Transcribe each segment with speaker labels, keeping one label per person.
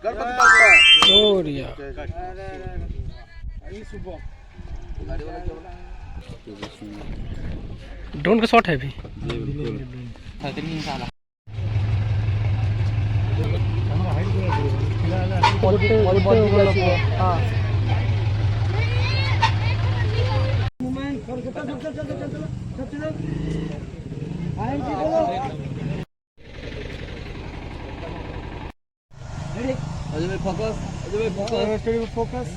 Speaker 1: Ganpati Bappa
Speaker 2: Morya. Drone का shot है अभी। फोकस।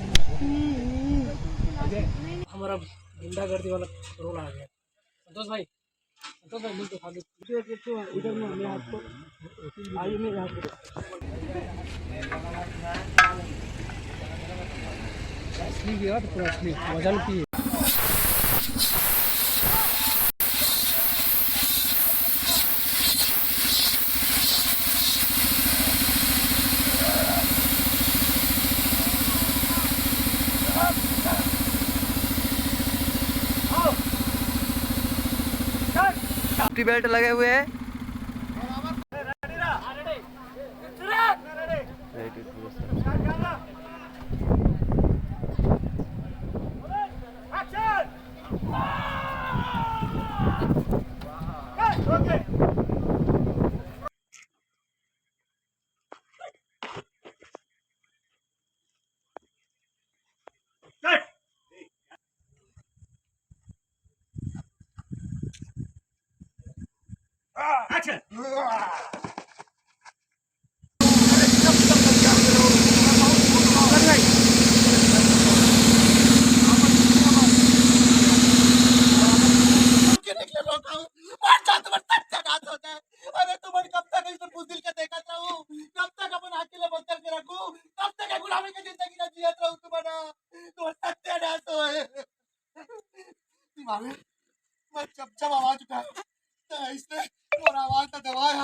Speaker 2: हमारा गुंडागर्दी वाला रोल आ गया। संतोष भाई मिल के खा लो। इधर में मैं आपको आइए मेरे हाथ पे असली गया तो पूरा असली मजा लगी।
Speaker 3: सेफ्टी बेल्ट लगे हुए हैं।
Speaker 4: Action! अरे तुम्हारे कब तक इस बुजुर्ग का देखा रहूं, कब तक अपन अकेले बंद करके रखूं, कब तक गुलामी की जिंदगी ना जियत रहूं तुम्हारा, तुम्हारा सत्यानाश हो है। मैं जब आवाज उठाया तो इसने और आवाज का दबाया,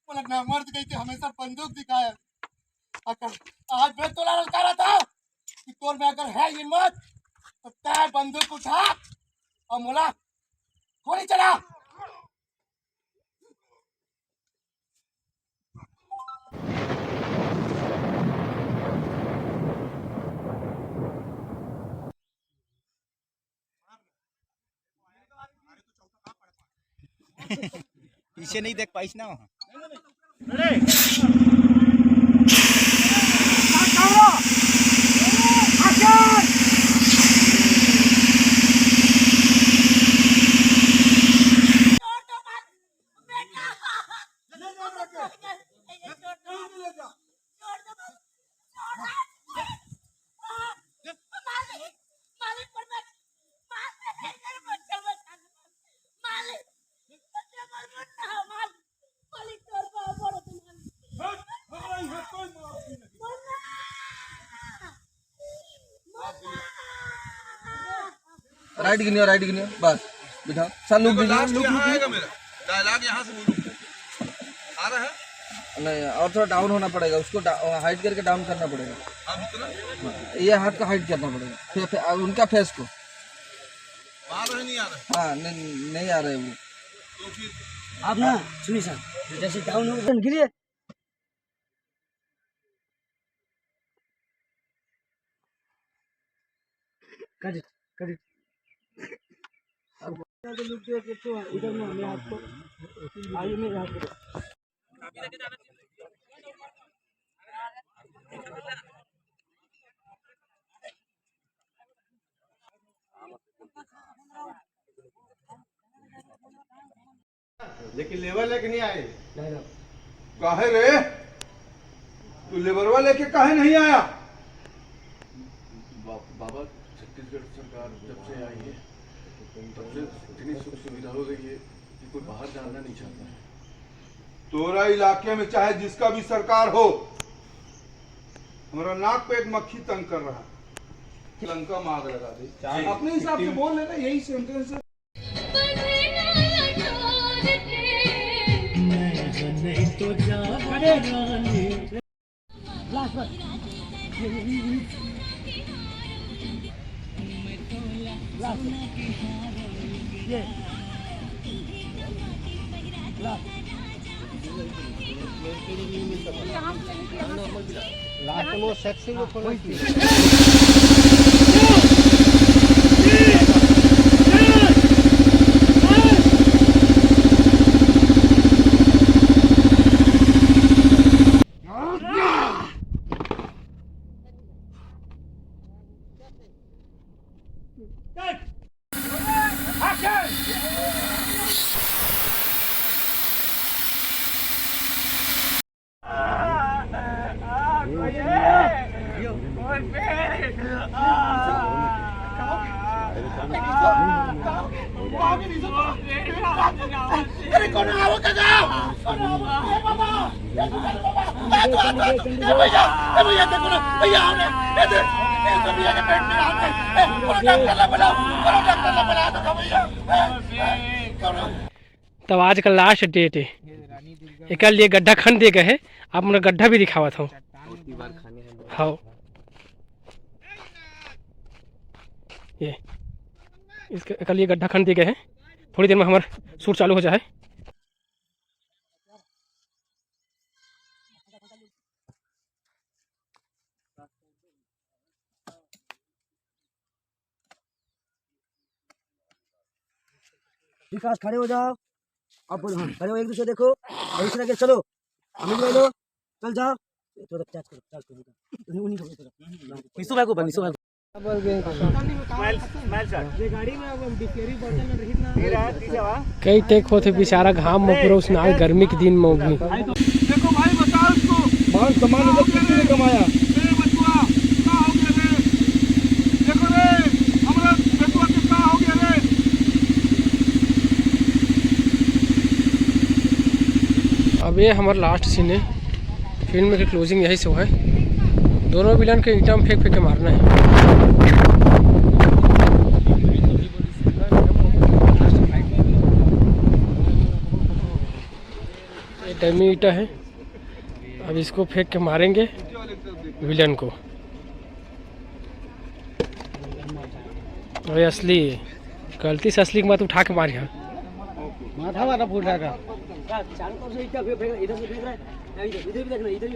Speaker 4: बोला ना मर्द गई थी हमेशा बंदूक दिखाया। अगर आज मैं तोला ललकारा था कि तोर में अगर है हिम्मत तो तय बंदूक उठा और मोला गोली चला।
Speaker 1: पीछे नहीं देख पाइस ना वहाँ।
Speaker 3: राइट गिनियो बस बिठाओ। चल लुक दीजिए।
Speaker 4: डायलॉग यहाँ से आ रहा है
Speaker 3: नहीं और थोड़ा डाउन होना पड़ेगा, उसको हाइट करके डाउन करना पड़ेगा। ये हाथ को हाइट करना पड़ेगा, उनका फेस को।
Speaker 4: नहीं आ रहा।
Speaker 3: हाँ नहीं आ रहे वो।
Speaker 4: तो फिर
Speaker 2: आप ना सुनिए सर, जैसे डाउन हो गिरिए। कर इधर में मैं आपको आइए मेरे हाथ पे
Speaker 4: लेकिन लेबर लेके नहीं आए। काहे रे तू लेबरवा लेके काहे नहीं आया?
Speaker 5: बाबा छत्तीसगढ़ सरकार जब से आई है तब से इतनी सुख सुविधा हो गई है कि कोई बाहर जाना नहीं चाहता है।
Speaker 4: तोरा इलाके में चाहे जिसका भी सरकार हो, हमारा नाक पे एक मक्खी तंग कर रहा है। लंका में आग लगा दे। अपने हिसाब से बोल लेना, यही सेंटेंस है।
Speaker 2: तो जा ये
Speaker 1: लास्ट वो सेक्सी लोग खोलो
Speaker 4: अरे कौन आओ काका भैया देखो ना भैया आओ ना ये तो भैया के पेट में आओ डॉक्टर ला बुलाओ डॉक्टर ला बुला दो भैया।
Speaker 2: तब आज का लास्ट डेट है, एक लिए गड्ढा खन दे गए है, आप मुझे गड्ढा भी दिखावा था। हाँ ये इसका लिए गड्ढा खन दे गए हैं, थोड़ी देर में हमारा शूट चालू हो जाए।
Speaker 6: विकास खड़े हो जाओ, आप बोलो हाँ खड़े हो, एक दूसरे देखो और इस तरह के चलो, अमित भाई लो चल जाओ, तो चार्ज करो उन्हीं को निशु भाई को निशु भाई
Speaker 2: कई टेक होते बेचारा घाम में पूरा उसने आज गर्मी के दिन में भी।
Speaker 5: देखो भाई बताओ उसको
Speaker 3: मान सामान लोग कितने ने कमाया।
Speaker 5: ए बचुआ का हो गया रे, देखो रे हमरा बचुआ के का हो गया रे।
Speaker 2: अब ये हमारा लास्ट सीन है, फिल्म की क्लोजिंग यही से हुआ है। दोनों विलन के ईंटा में फेंक फेंक के मारना है। ये डमी ईंटा है, अब इसको फेंक के मारेंगे विलन को। और ये असली गलती से असली की बात उठा के मार यहाँ
Speaker 6: माथा वाला फूट रहा था, चारों तरफ से इधर से फेंक रहा है, इधर भी देखना, इधर भी